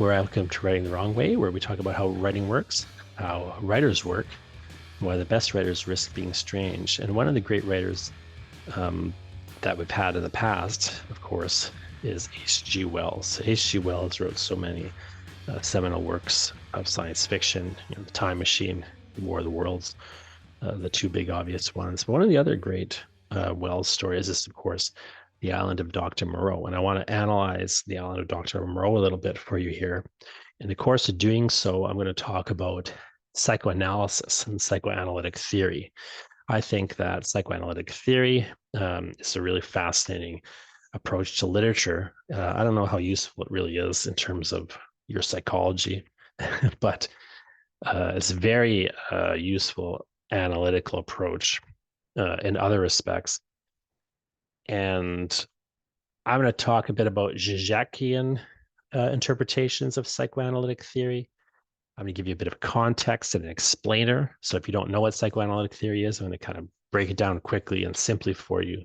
Welcome to Writing the Wrong Way, where we talk about how writing works, how writers work, why the best writers risk being strange. And one of the great writers that we've had in the past, of course, is H.G. Wells. H.G. Wells wrote so many seminal works of science fiction, The Time Machine, War of the Worlds, the two big obvious ones. But one of the other great Wells stories is, of course, The Island of Dr. Moreau. And I want to analyze The Island of Dr. Moreau a little bit for you here. In the course of doing so, I'm going to talk about psychoanalysis and psychoanalytic theory. I think that psychoanalytic theory is a really fascinating approach to literature. I don't know how useful it really is in terms of your psychology, but it's a very useful analytical approach in other respects. And I'm going to talk a bit about Zizekian interpretations of psychoanalytic theory. I'm going to give you a bit of context and an explainer. So if you don't know what psychoanalytic theory is, I'm going to kind of break it down quickly and simply for you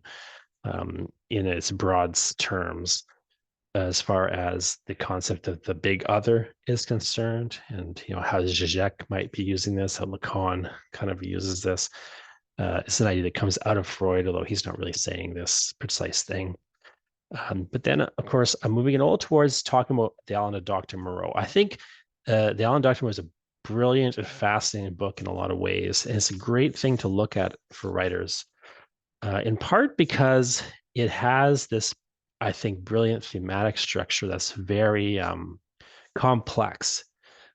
in its broad terms as far as the concept of the big other is concerned, and how Zizek might be using this, how Lacan kind of uses this. It's an idea that comes out of Freud, although he's not really saying this precise thing. But then, of course, I'm moving it all towards talking about The Island of Dr. Moreau. I think The Island of Dr. Moreau is a brilliant and fascinating book in a lot of ways, and it's a great thing to look at for writers, in part because it has this, I think, brilliant thematic structure that's very complex,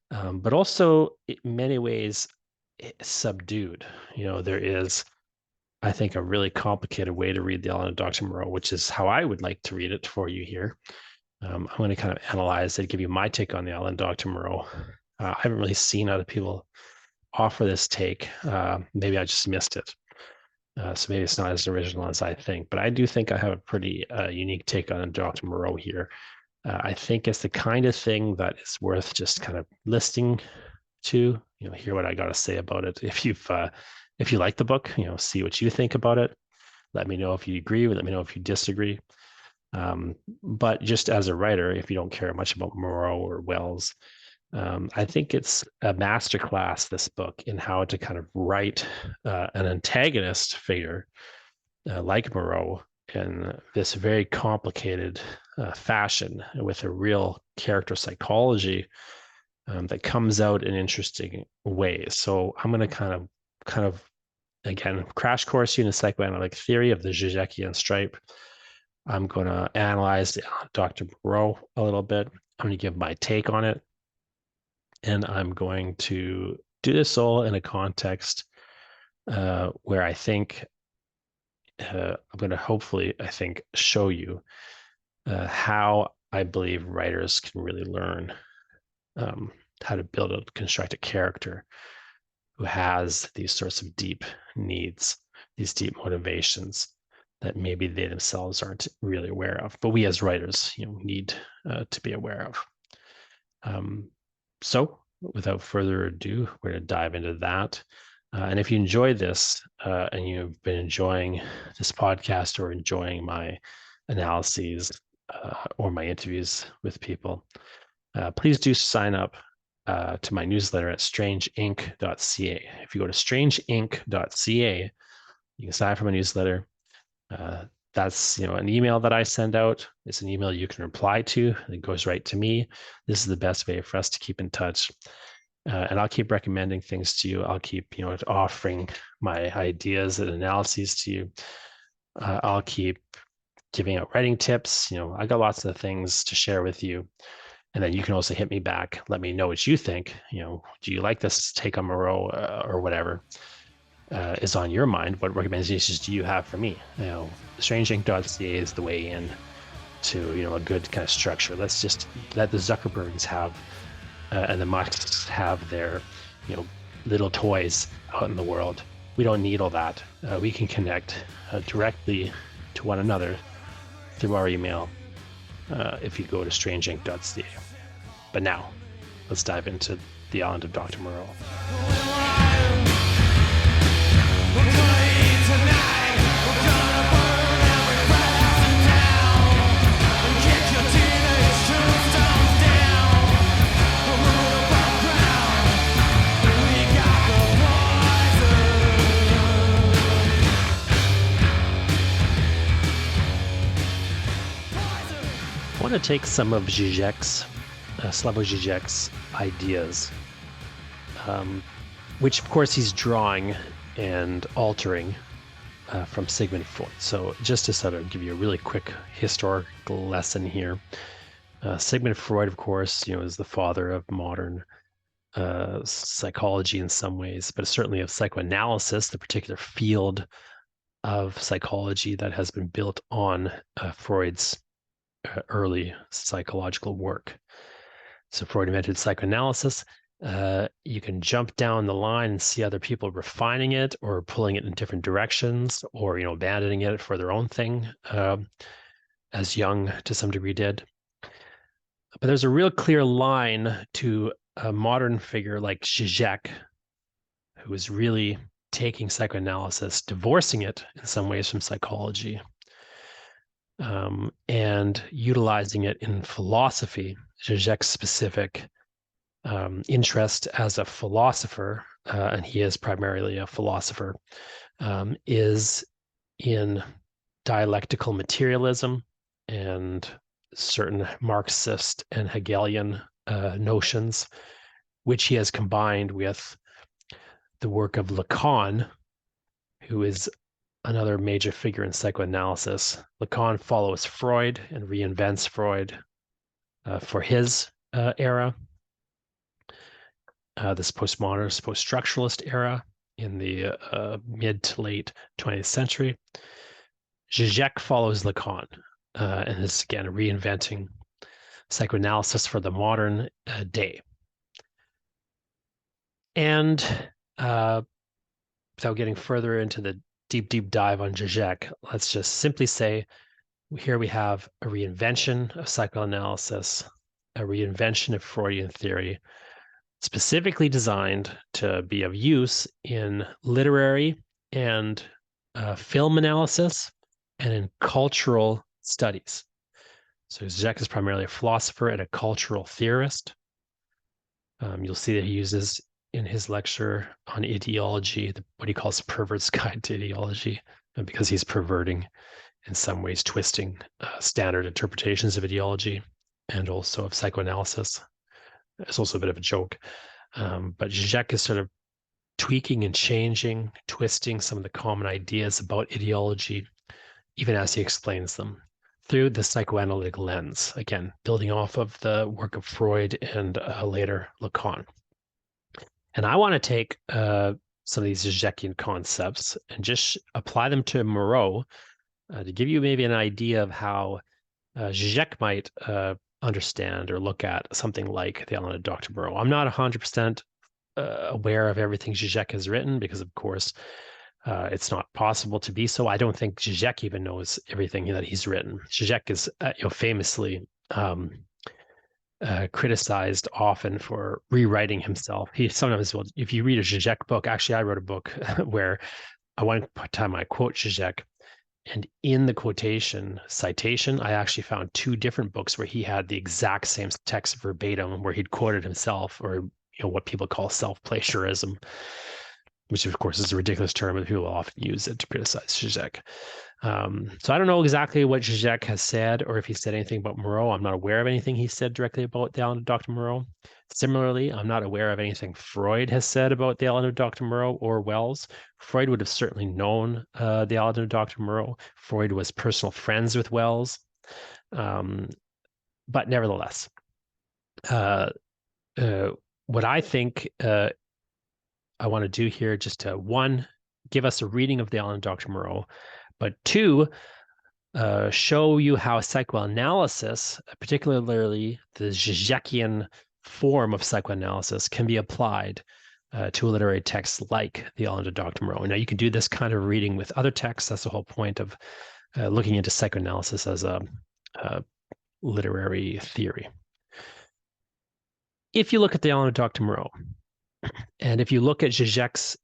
but also in many ways subdued. There is, I think, a really complicated way to read The Island of Dr. Moreau, which is how I would like to read it for you here. I'm going to kind of analyze it, give you my take on The Island of Dr. Moreau. I haven't really seen other people offer this take. Maybe I just missed it. So maybe it's not as original as I think, but I do think I have a pretty unique take on Dr. Moreau here. I think it's the kind of thing that is worth just kind of listening to, hear what I got to say about it. If you like the book, see what you think about it. Let me know if you agree, let me know if you disagree. But just as a writer, if you don't care much about Moreau or Wells, I think it's a masterclass, this book, in how to kind of write an antagonist figure like Moreau in this very complicated fashion with a real character psychology that comes out in interesting ways. So I'm going to kind of again crash course you in the psychoanalytic theory of the Zizekian stripe. I'm going to analyze Dr. Moreau a little bit. I'm going to give my take on it. And I'm going to do this all in a context where I think I'm going to hopefully, I think, show you how I believe writers can really learn how to build and construct a character who has these sorts of deep needs, these deep motivations that maybe they themselves aren't really aware of, but we as writers, need to be aware of. So without further ado, we're going to dive into that. And if you enjoy this and you've been enjoying this podcast or enjoying my analyses or my interviews with people, please do sign up to my newsletter at strangeinc.ca. If you go to strangeinc.ca, you can sign up for my newsletter. That's an email that I send out. It's an email you can reply to. It goes right to me. This is the best way for us to keep in touch. And I'll keep recommending things to you. I'll keep offering my ideas and analyses to you. I'll keep giving out writing tips. I got lots of things to share with you. And then you can also hit me back. Let me know what you think. Do you like this take on Moreau or whatever is on your mind? What recommendations do you have for me? Strangeinc.ca is the way in to a good kind of structure. Let's just let the Zuckerbergs have and the Musks have their little toys out in the world. We don't need all that. We can connect directly to one another through our email if you go to strangeinc.ca. But now, let's dive into The Island of Dr. Moreau. to take some of Zizek's, Slavoj Zizek's ideas, which of course he's drawing and altering from Sigmund Freud. So just to sort of give you a really quick historical lesson here, Sigmund Freud, of course, is the father of modern psychology in some ways, but certainly of psychoanalysis, the particular field of psychology that has been built on Freud's early psychological work. So Freud invented psychoanalysis. You can jump down the line and see other people refining it or pulling it in different directions, or abandoning it for their own thing, as Jung to some degree did. But there's a real clear line to a modern figure like Zizek, who is really taking psychoanalysis, divorcing it in some ways from psychology, and utilizing it in philosophy. Zizek's specific interest as a philosopher, and he is primarily a philosopher, is in dialectical materialism and certain Marxist and Hegelian notions, which he has combined with the work of Lacan, who is another major figure in psychoanalysis. Lacan follows Freud and reinvents Freud for his era, this postmodernist, post-structuralist era in the mid to late 20th century. Zizek follows Lacan and is again reinventing psychoanalysis for the modern day. And without getting further into the deep dive on Zizek, let's just simply say here we have a reinvention of psychoanalysis, a reinvention of Freudian theory, specifically designed to be of use in literary and film analysis and in cultural studies. So Zizek is primarily a philosopher and a cultural theorist. You'll see that he uses in his lecture on ideology what he calls pervert's guide to ideology, because he's perverting, in some ways twisting standard interpretations of ideology and also of psychoanalysis. It's also a bit of a joke. But Zizek is sort of tweaking and changing, twisting some of the common ideas about ideology, even as he explains them through the psychoanalytic lens, again, building off of the work of Freud and later Lacan. And I want to take some of these Zizekian concepts and just apply them to Moreau to give you maybe an idea of how Zizek might understand or look at something like the element of Dr. Moreau. I'm not 100% aware of everything Zizek has written because, of course, it's not possible to be so. I don't think Zizek even knows everything that he's written. Zizek is famously criticized often for rewriting himself. He sometimes will, if you read a Zizek book, actually I wrote a book where one time I quote Zizek, and in the citation, I actually found two different books where he had the exact same text verbatim, where he'd quoted himself, or what people call self-plagiarism, which of course is a ridiculous term, and people often use it to criticize Zizek. So I don't know exactly what Zizek has said, or if he said anything about Moreau. I'm not aware of anything he said directly about the element of Dr. Moreau. Similarly, I'm not aware of anything Freud has said about the element of Dr. Moreau or Wells. Freud would have certainly known the element of Dr. Moreau. Freud was personal friends with Wells. But nevertheless, what I think I want to do here, just to one, give us a reading of the element of Dr. Moreau, but two, show you how psychoanalysis, particularly the Zizekian form of psychoanalysis, can be applied to a literary text like the element of Dr. Moreau. Now, you can do this kind of reading with other texts. That's the whole point of looking into psychoanalysis as a literary theory. If you look at the element of Dr. Moreau, and if you look at Zizek's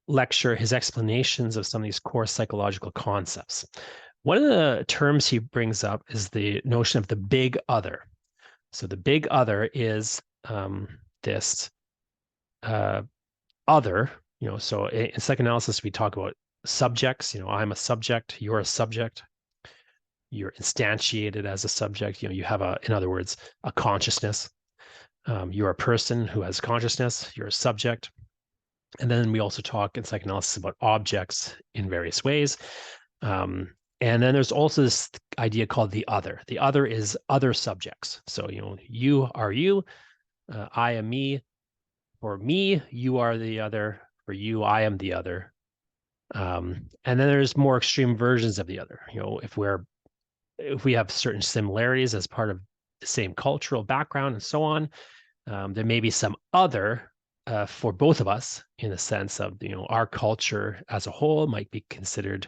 lecture, his explanations of some of these core psychological concepts, one of the terms he brings up is the notion of the big other. So the big other is this other, so in psychoanalysis, we talk about subjects, I'm a subject, you're a subject. you're instantiated as a subject. You have in other words, a consciousness. You're a person who has consciousness. You're a subject. And then we also talk in psychoanalysis about objects in various ways. And then there's also this idea called the other. The other is other subjects. So, you are you, I am me. For me, you are the other. For you, I am the other. And then there's more extreme versions of the other. If we have certain similarities as part of the same cultural background and so on, there may be some other for both of us, in the sense of our culture as a whole might be considered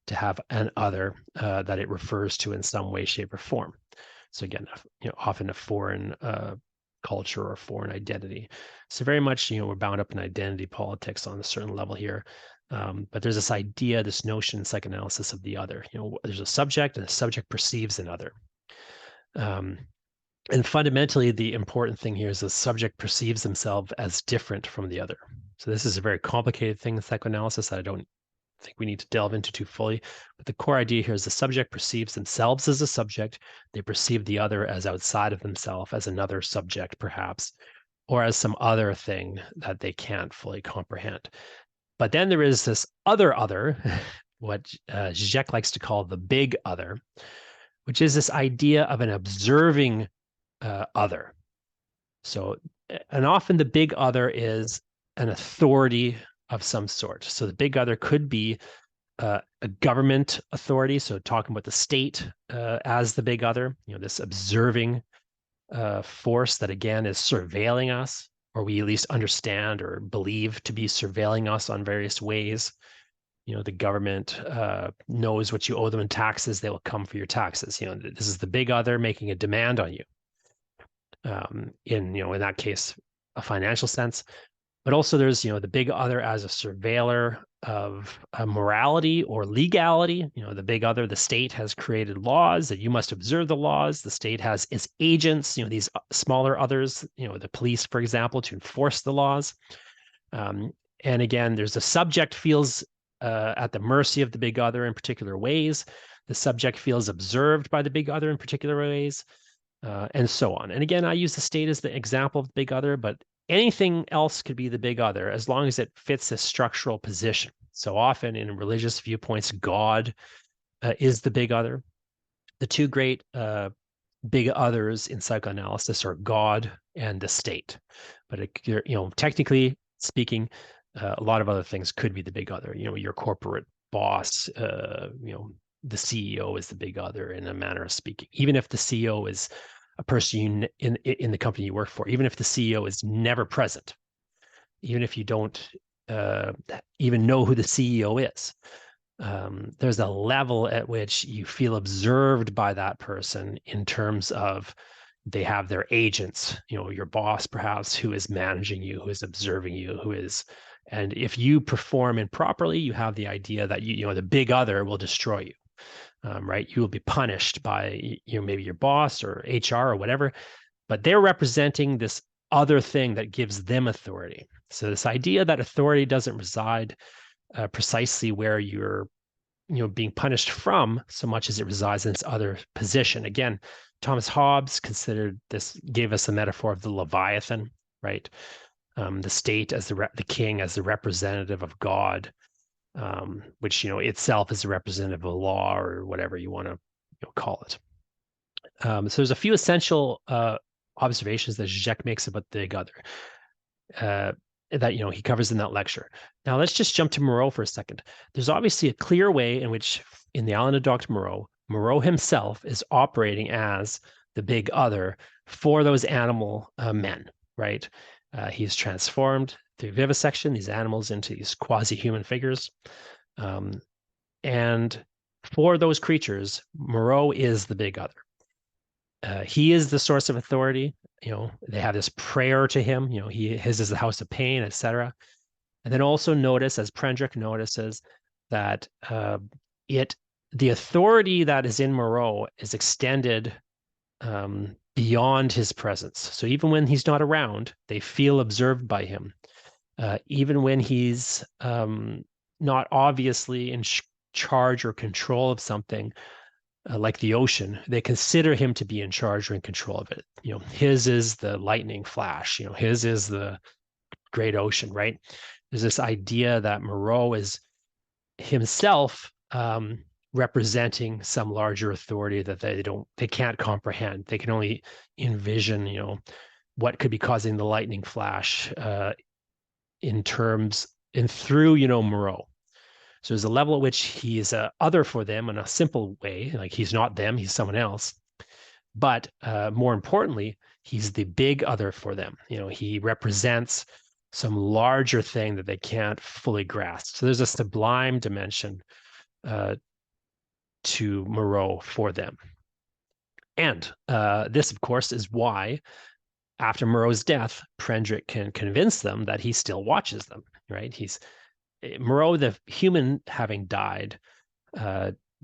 to have an other that it refers to in some way, shape, or form. So again, often a foreign culture or foreign identity. So very much, we're bound up in identity politics on a certain level here. But there's this idea, this notion in psychoanalysis of the other. There's a subject, and the subject perceives another. And fundamentally, the important thing here is the subject perceives themselves as different from the other. So this is a very complicated thing in psychoanalysis that I don't think we need to delve into too fully. But the core idea here is the subject perceives themselves as a subject. They perceive the other as outside of themselves, as another subject, perhaps, or as some other thing that they can't fully comprehend. But then there is this other, what Zizek likes to call the big other, which is this idea of an observing other. So, and often the big other is an authority of some sort. So the big other could be a government authority. So talking about the state as the big other, this observing force that again is surveilling us, or we at least understand or believe to be surveilling us on various ways. The government knows what you owe them in taxes. They will come for your taxes. This is the big other making a demand on you. In that case, a financial sense. But also there's, the big other as a surveiller of morality or legality. The big other, the state has created laws that you must observe the laws. The state has its agents, these smaller others, the police, for example, to enforce the laws. And again, there's the subject feels at the mercy of the big other in particular ways. The subject feels observed by the big other in particular ways. And so on. And again, I use the state as the example of the big other, but anything else could be the big other as long as it fits a structural position. So often in religious viewpoints, God is the big other. The two great big others in psychoanalysis are God and the state. But technically speaking, a lot of other things could be the big other. Your corporate boss, the CEO is the big other in a manner of speaking. Even if the CEO is a person in the company you work for, even if the CEO is never present, even if you don't even know who the CEO is, there's a level at which you feel observed by that person in terms of they have their agents, your boss perhaps, who is managing you, who is observing you, and if you perform improperly, you have the idea that the big other will destroy you. Right? You will be punished by maybe your boss or HR or whatever, but they're representing this other thing that gives them authority. So this idea that authority doesn't reside precisely where you're being punished from so much as it resides in this other position. Again, Thomas Hobbes gave us a metaphor of the Leviathan, right? The state as the king as the representative of God. Which itself is a representative of law or whatever you want to call it. So there's a few essential observations that Zizek makes about the big other that he covers in that lecture. Now let's just jump to Moreau for a second. There's obviously a clear way in which, in the Island of Dr. Moreau, Moreau himself is operating as the big other for those animal men, right? He's transformed through vivisection these animals into these quasi-human figures. And for those creatures, Moreau is the big other. He is the source of authority. They have this prayer to him. His is the house of pain, etc. And then also notice, as Prendrick notices, that the authority that is in Moreau is extended beyond his presence. So even when he's not around, they feel observed by him. Even when he's not obviously in charge or control of something, like the ocean, they consider him to be in charge or in control of it. His is the lightning flash. His is the great ocean, right? There's this idea that Moreau is himself representing some larger authority that they can't comprehend. They can only envision, what could be causing the lightning flash in terms and through, Moreau. So there's a level at which he is a other for them in a simple way, like he's not them, he's someone else. But more importantly, he's the big other for them. He represents some larger thing that they can't fully grasp. So there's a sublime dimension to Moreau for them. And this, of course, is why after Moreau's death, Prendrick can convince them that he still watches them, right? Moreau, the human having died,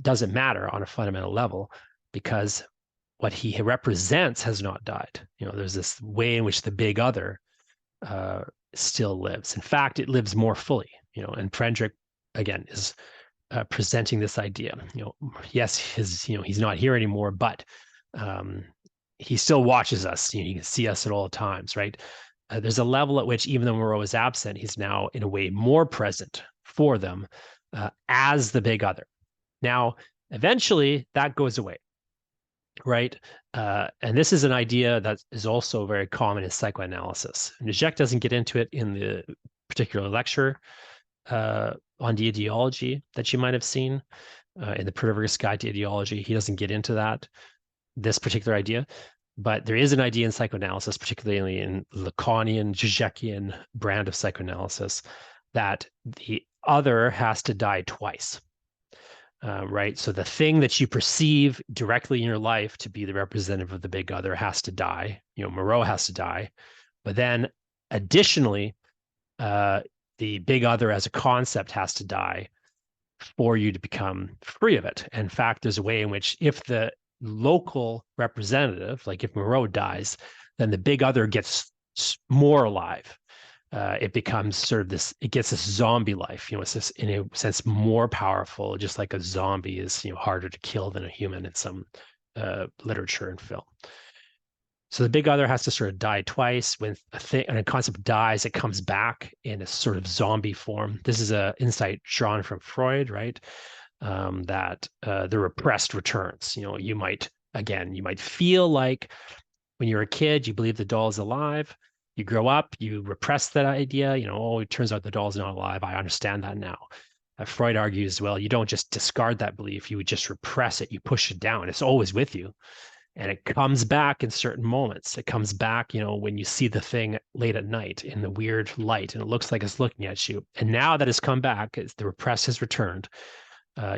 doesn't matter on a fundamental level because what he represents has not died. There's this way in which the big other still lives. In fact, it lives more fully, and Prendrick, again, is presenting this idea. Yes, he's not here anymore, but he still watches us. He can see us at all times, right? There's a level at which, even though Moreau is absent, he's now in a way more present for them as the big other. Now, eventually, that goes away, right? And this is an idea that is also very common in psychoanalysis. And Zizek doesn't get into it in the particular lecture on the ideology that you might have seen in the Perverse Guide to Ideology. He doesn't get into this particular idea. But there is an idea in psychoanalysis, particularly in Lacanian, Zizekian brand of psychoanalysis, that the other has to die twice, right? So the thing that you perceive directly in your life to be the representative of the big other has to die. Moreau has to die. But then additionally, the big other as a concept has to die for you to become free of it. In fact, there's a way in which if the local representative, like if Moreau dies, then the big other gets more alive. It becomes sort of this, it gets this zombie life, it's this, in a sense, more powerful, just like a zombie is, harder to kill than a human in some literature and film. So the big other has to sort of die twice. When a concept dies, it comes back in a sort of zombie form. This is an insight drawn from Freud, right? That the repressed returns. You might feel like when you're a kid, you believe the doll is alive. You grow up, you repress that idea. It turns out the doll's not alive. I understand that now. Freud argues, well, you don't just discard that belief. You would just repress it. You push it down. It's always with you. And it comes back in certain moments. It comes back, when you see the thing late at night in the weird light, and it looks like it's looking at you. And now that it's come back, the repressed has returned.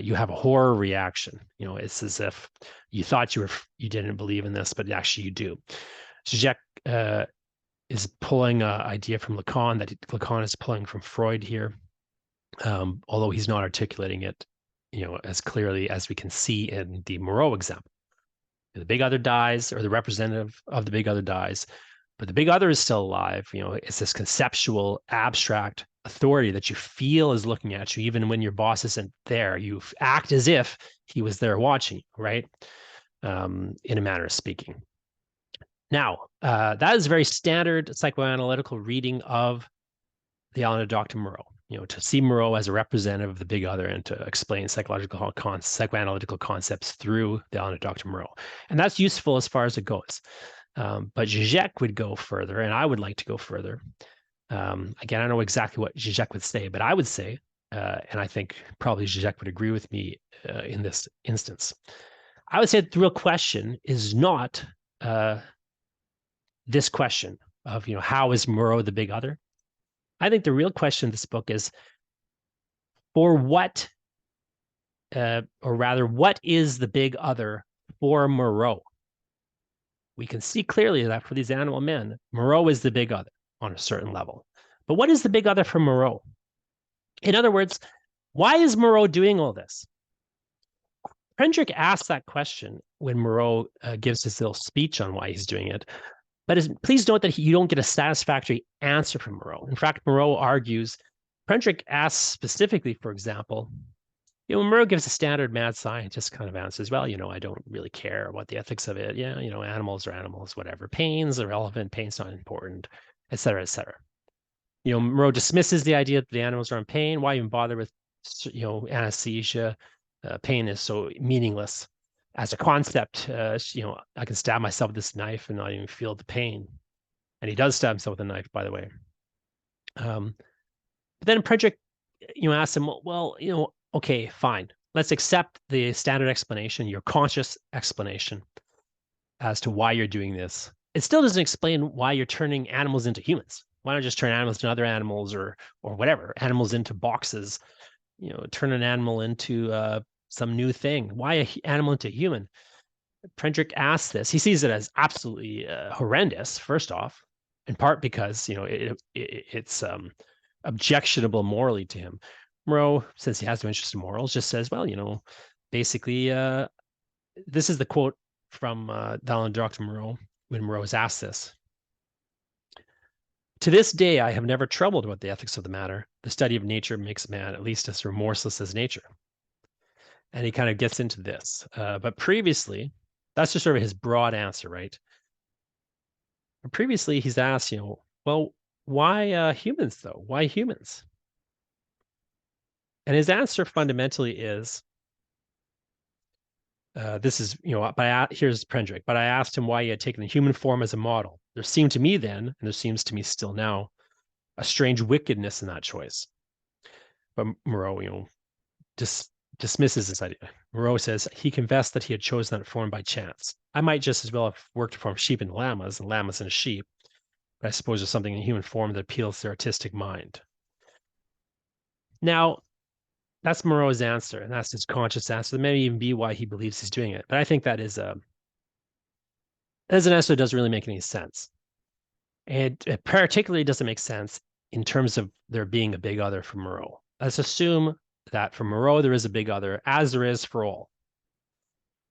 You have a horror reaction. It's as if you thought you didn't believe in this, but actually you do. Zizek is pulling an idea from Lacan that Lacan is pulling from Freud here, although he's not articulating it, as clearly as we can see in the Moreau example. The big other dies, or the representative of the big other dies, but the big other is still alive. It's this conceptual, abstract authority that you feel is looking at you, even when your boss isn't there. You act as if he was there watching, right? In a manner of speaking. Now, that is a very standard psychoanalytical reading of the Island of Dr. Moreau. To see Moreau as a representative of the big other and to explain psychoanalytical concepts through the Island of Dr. Moreau. And that's useful as far as it goes. But Zizek would go further, and I would like to go further. Again, I don't know exactly what Zizek would say, but I would say, and I think probably Zizek would agree with me in this instance, I would say that the real question is not this question of, how is Moreau the big other? I think the real question in this book is, for what, or rather, what is the big other for Moreau? We can see clearly that for these animal men, Moreau is the big other on a certain level. But what is the big other for Moreau? In other words, why is Moreau doing all this? Prendrick asks that question when Moreau gives his little speech on why he's doing it. But please note that you don't get a satisfactory answer from Moreau. In fact, Moreau argues, Prendrick asks specifically, for example, Moreau gives a standard mad scientist kind of answers. Well, I don't really care about the ethics of it. Yeah, animals are animals, whatever. Pain's irrelevant. Pain's not important, et cetera, et cetera. Moreau dismisses the idea that the animals are in pain. Why even bother with, anesthesia? Pain is so meaningless as a concept. I can stab myself with this knife and not even feel the pain. And he does stab himself with a knife, by the way. But then Predrick, asks him, well, okay, fine. Let's accept the standard explanation, your conscious explanation as to why you're doing this. It still doesn't explain why you're turning animals into humans. Why not just turn animals into other animals or whatever, animals into boxes, turn an animal into some new thing. Why an animal into human? Predrick asks this. He sees it as absolutely horrendous, first off, in part because, it's objectionable morally to him. Moreau, since he has no interest in morals, just says, well, basically, this is the quote from Dr. Moreau when Moreau was asked this. To this day, I have never troubled about the ethics of the matter. The study of nature makes man at least as remorseless as nature. And he kind of gets into this. But previously, that's just sort of his broad answer, right? But previously, he's asked, well, why humans, though? Why humans? And his answer fundamentally is, this is, here's Predrick, but I asked him why he had taken the human form as a model. There seemed to me then, and there seems to me still now, a strange wickedness in that choice. But Moreau, dismisses this idea. Moreau says he confessed that he had chosen that form by chance. I might just as well have worked to form sheep and llamas into sheep, but I suppose there's something in human form that appeals to their artistic mind. Now, that's Moreau's answer, and that's his conscious answer. That may even be why he believes he's doing it. But I think that is as an answer, it doesn't really make any sense. And it particularly doesn't make sense in terms of there being a big other for Moreau. Let's assume that for Moreau, there is a big other, as there is for all.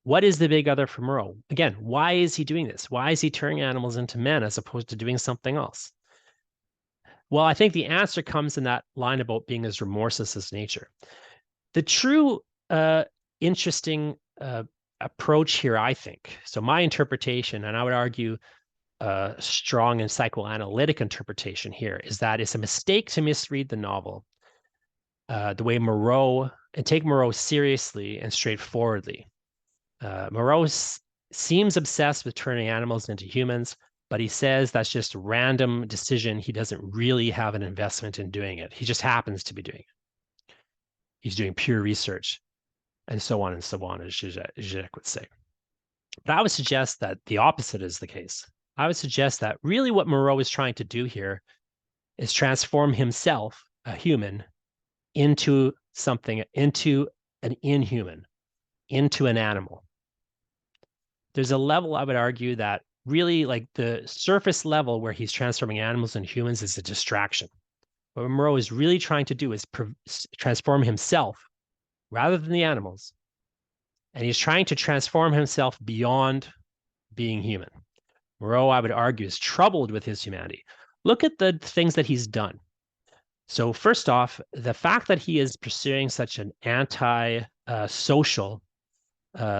What is the big other for Moreau? Again, why is he doing this? Why is he turning animals into men as opposed to doing something else? Well, I think the answer comes in that line about being as remorseless as nature. The true interesting approach here, I think, so my interpretation, and I would argue a strong and psychoanalytic interpretation here, is that it's a mistake to misread the novel the way Moreau, and take Moreau seriously and straightforwardly. Moreau seems obsessed with turning animals into humans, but he says that's just a random decision. He doesn't really have an investment in doing it. He just happens to be doing it. He's doing pure research, and so on, as Zizek would say. But I would suggest that the opposite is the case. I would suggest that really what Moreau is trying to do here is transform himself, a human, into something, into an inhuman, into an animal. There's a level, I would argue, that really, like, the surface level where he's transforming animals into humans is a distraction. What Moreau is really trying to do is transform himself rather than the animals. And he's trying to transform himself beyond being human. Moreau, I would argue, is troubled with his humanity. Look at the things that he's done. So first off, the fact that he is pursuing such an anti-social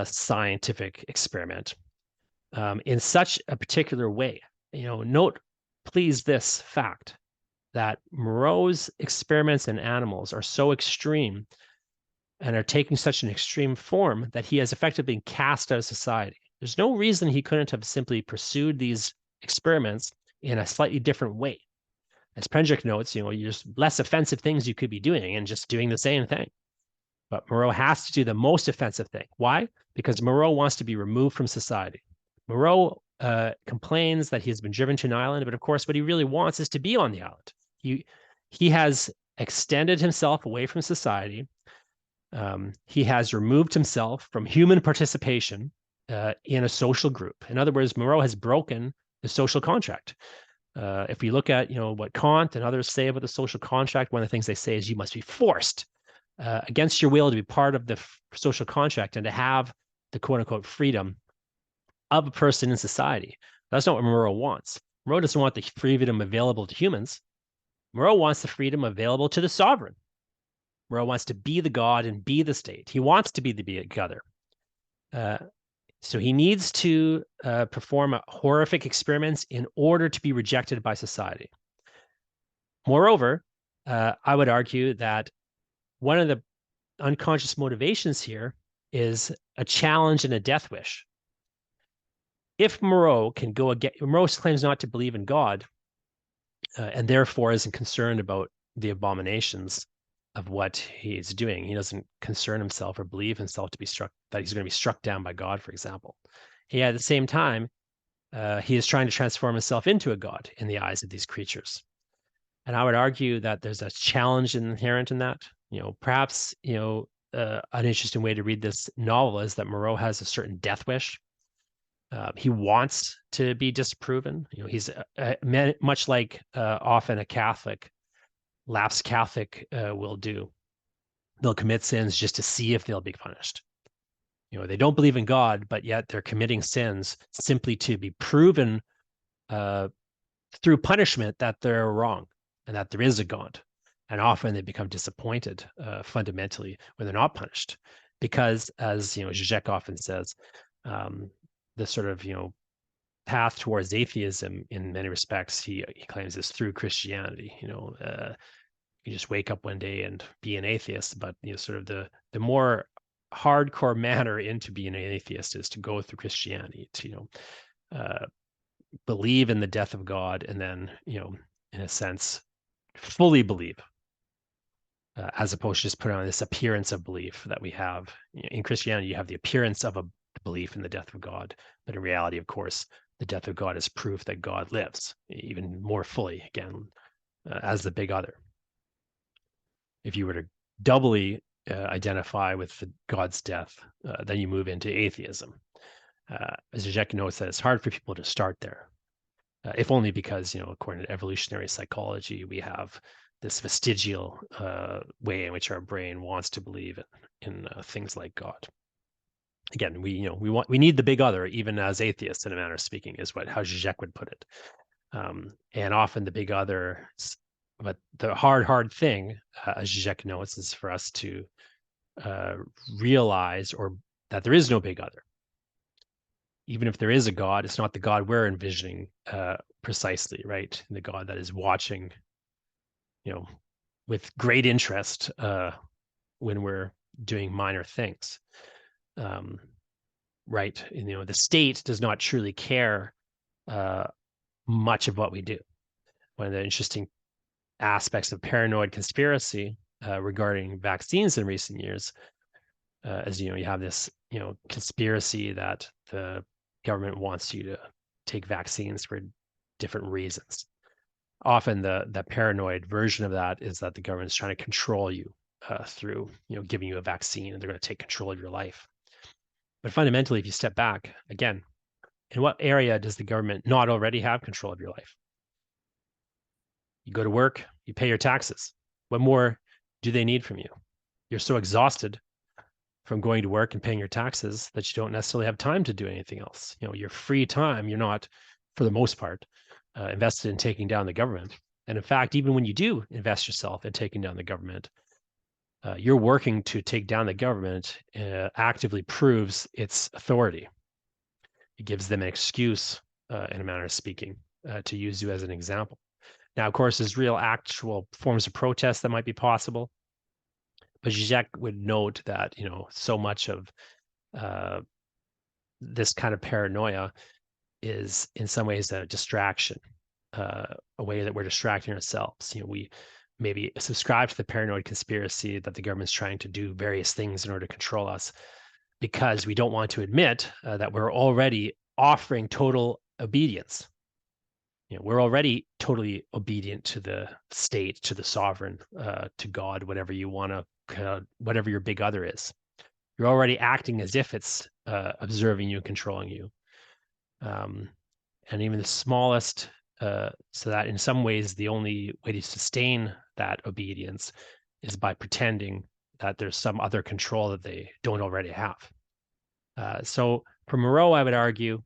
scientific experiment in such a particular way. Note, please, this fact that Moreau's experiments in animals are so extreme and are taking such an extreme form that he has effectively been cast out of society. There's no reason he couldn't have simply pursued these experiments in a slightly different way. As Predrick notes, there's less offensive things you could be doing and just doing the same thing. But Moreau has to do the most offensive thing. Why? Because Moreau wants to be removed from society. Moreau complains that he has been driven to an island, but of course, what he really wants is to be on the island. He has extended himself away from society. He has removed himself from human participation in a social group. In other words, Moreau has broken the social contract. If we look at what Kant and others say about the social contract, one of the things they say is you must be forced against your will to be part of the social contract and to have the quote unquote freedom of a person in society. That's not what Moreau wants. Moreau doesn't want the freedom available to humans. Moreau wants the freedom available to the sovereign. Moreau wants to be the God and be the state. He wants to be the big other. So he needs to perform horrific experiments in order to be rejected by society. Moreover, I would argue that one of the unconscious motivations here is a challenge and a death wish. If Moreau can go again, Moreau claims not to believe in God, and therefore isn't concerned about the abominations of what he's doing. He doesn't concern himself or believe himself to be struck, that he's going to be struck down by God, for example. He, at the same time, he is trying to transform himself into a god in the eyes of these creatures. And I would argue that there's a challenge inherent in that. Perhaps, an interesting way to read this novel is that Moreau has a certain death wish. He wants to be disproven. He's much like often a Catholic, lapsed Catholic will do. They'll commit sins just to see if they'll be punished. They don't believe in God, but yet they're committing sins simply to be proven through punishment that they're wrong and that there is a God. And often they become disappointed fundamentally when they're not punished, because, as Zizek often says, the sort of path towards atheism in many respects he claims is through Christianity. You just wake up one day and be an atheist, but sort of the more hardcore manner into being an atheist is to go through Christianity, to believe in the death of God, and then in a sense fully believe, as opposed to just put on this appearance of belief that we have. In Christianity, you have the appearance of a belief in the death of God, but in reality, of course, the death of God is proof that God lives, even more fully, again, as the big other. If you were to doubly identify with God's death, then you move into atheism. As Zizek notes, that it's hard for people to start there, if only because, according to evolutionary psychology, we have this vestigial way in which our brain wants to believe in things like God. Again, we need the big other, even as atheists, in a manner of speaking, is how Zizek would put it. And often the big other, but the hard thing, as Zizek notes, is for us to realize that there is no big other. Even if there is a God, it's not the God we're envisioning precisely, right? The God that is watching, with great interest when we're doing minor things. Right? The state does not truly care much of what we do. One of the interesting aspects of paranoid conspiracy regarding vaccines in recent years, as you have this conspiracy that the government wants you to take vaccines for different reasons. Often the paranoid version of that is that the government is trying to control you through giving you a vaccine, and they're going to take control of your life. But fundamentally, if you step back, again, in what area does the government not already have control of your life? You go to work, you pay your taxes. What more do they need from you? You're so exhausted from going to work and paying your taxes that you don't necessarily have time to do anything else. Your free time, you're not, for the most part, invested in taking down the government. And in fact, even when you do invest yourself in taking down the government, you're working to take down the government actively proves its authority. It gives them an excuse, in a manner of speaking, to use you as an example. Now, of course, there's real actual forms of protest that might be possible. But Zizek would note that, so much of this kind of paranoia is in some ways a distraction, a way that we're distracting ourselves. We maybe subscribe to the paranoid conspiracy that the government's trying to do various things in order to control us, because we don't want to admit that we're already offering total obedience. We're already totally obedient to the state, to the sovereign, to God, whatever you want to, whatever your big other is. You're already acting as if it's observing you, controlling you. And even the smallest, so that in some ways, the only way to sustain that obedience is by pretending that there's some other control that they don't already have. So for Moreau, I would argue,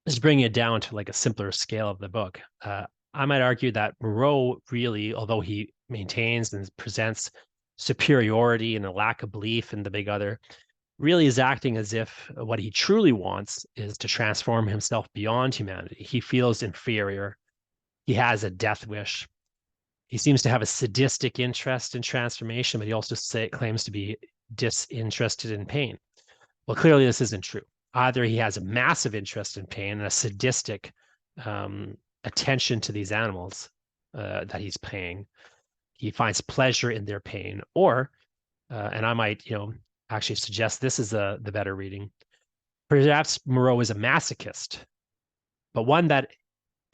just bringing it down to like a simpler scale of the book, I might argue that Moreau really, although he maintains and presents superiority and a lack of belief in the big other, really is acting as if what he truly wants is to transform himself beyond humanity. He feels inferior. He has a death wish. He seems to have a sadistic interest in transformation, but he also claims to be disinterested in pain. Well, clearly this isn't true. Either he has a massive interest in pain and a sadistic attention to these animals that he's paying. He finds pleasure in their pain, or, and I might, actually suggest this is the better reading. Perhaps Moreau is a masochist, but one that,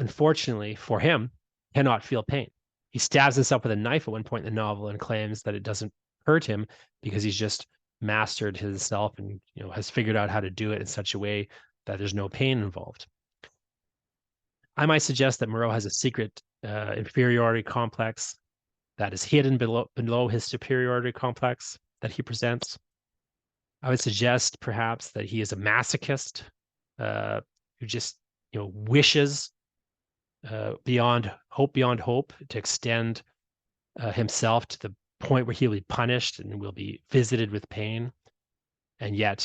unfortunately for him, cannot feel pain. He stabs himself with a knife at one point in the novel and claims that it doesn't hurt him because he's just mastered himself and has figured out how to do it in such a way that there's no pain involved. I might suggest that Moreau has a secret inferiority complex that is hidden below his superiority complex that he presents. I would suggest perhaps that he is a masochist who just wishes beyond hope to extend himself to the point where he'll be punished and will be visited with pain, and yet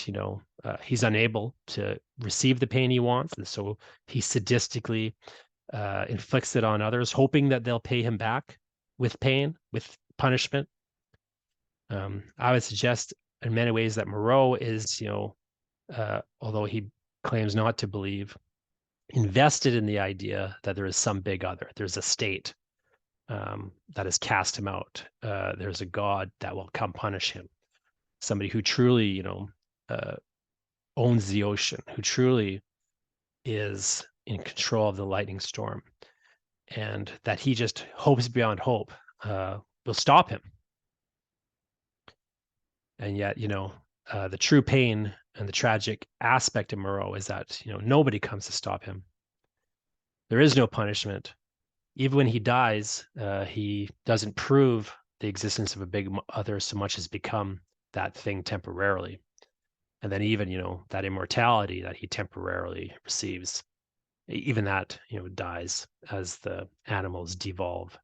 he's unable to receive the pain he wants, and so he sadistically inflicts it on others, hoping that they'll pay him back with pain, with punishment. I would suggest in many ways that Moreau is, although he claims not to believe, invested in the idea that there is some big other. There's a state that has cast him out. There's a God that will come punish him. Somebody who truly, owns the ocean, who truly is in control of the lightning storm, and that he just hopes beyond hope will stop him. And yet, the true pain and the tragic aspect of Moreau is that, nobody comes to stop him. There is no punishment. Even when he dies, he doesn't prove the existence of a big other so much as become that thing temporarily. And then even, that immortality that he temporarily receives, even that, dies as the animals devolve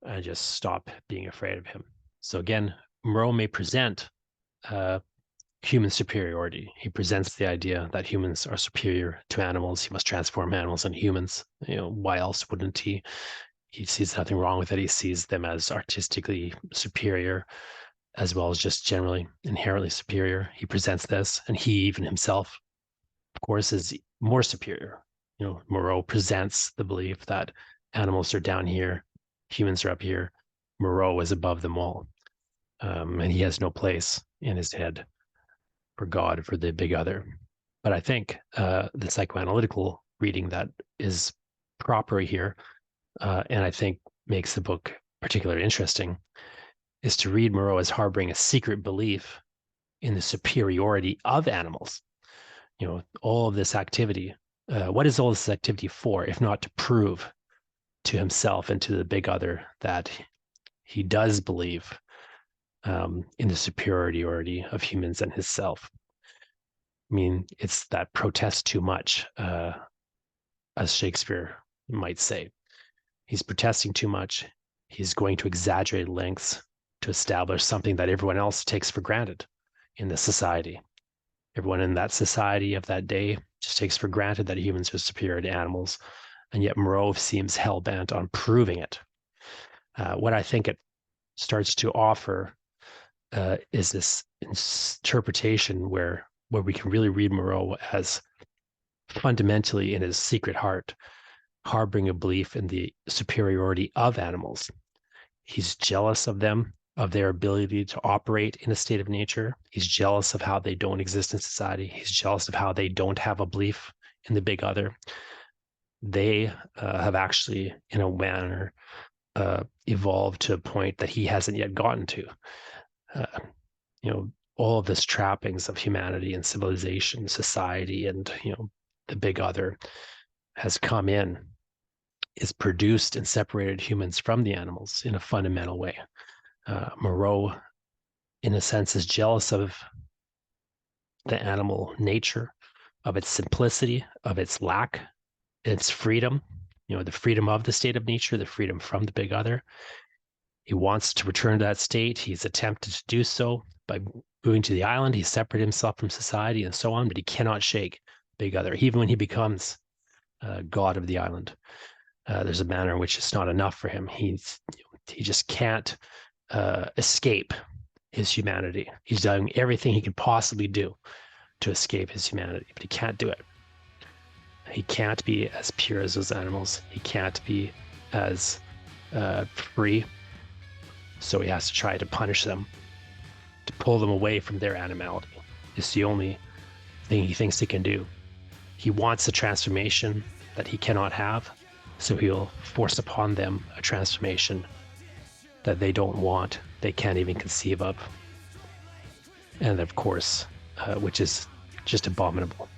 and just stop being afraid of him. So again, Moreau may present human superiority. He presents the idea that humans are superior to animals. He must transform animals into humans. Why else wouldn't he? He sees nothing wrong with it. He sees them as artistically superior, as well as just generally inherently superior. He presents this, and he even himself, of course, is more superior. Moreau presents the belief that animals are down here, humans are up here. Moreau is above them all. And he has no place in his head for God, for the big other. But I think the psychoanalytical reading that is proper here, and I think makes the book particularly interesting, is to read Moreau as harboring a secret belief in the superiority of animals. All of this activity. What is all this activity for, if not to prove to himself and to the big other that he does believe in the superiority of humans and his self? I mean, it's that protest too much, as Shakespeare might say. He's protesting too much. He's going to exaggerate lengths to establish something that everyone else takes for granted in the society. Everyone in that society of that day just takes for granted that humans are superior to animals, and yet Moreau seems hell-bent on proving it. What I think it starts to offer is this interpretation where we can really read Moreau as fundamentally in his secret heart harboring a belief in the superiority of animals. He's jealous of them, of their ability to operate in a state of nature. He's jealous of how they don't exist in society. He's jealous of how they don't have a belief in the big other. They have actually, in a manner, evolved to a point that he hasn't yet gotten to. All of this trappings of humanity and civilization, society, and the big other has come in, is produced and separated humans from the animals in a fundamental way. Moreau, in a sense, is jealous of the animal nature, of its simplicity, of its lack, its freedom, the freedom of the state of nature, the freedom from the big other. He wants to return to that state. He's attempted to do so by moving to the island. He's separated himself from society and so on, but he cannot shake Big Other, even when he becomes god of the island. There's a manner in which it's not enough for him. He just can't escape his humanity. He's doing everything he can possibly do to escape his humanity, but he can't do it. He can't be as pure as those animals. He can't be as free. So he has to try to punish them, to pull them away from their animality. It's the only thing he thinks he can do. He wants a transformation that he cannot have, so he'll force upon them a transformation that they don't want, they can't even conceive of. And of course, which is just abominable.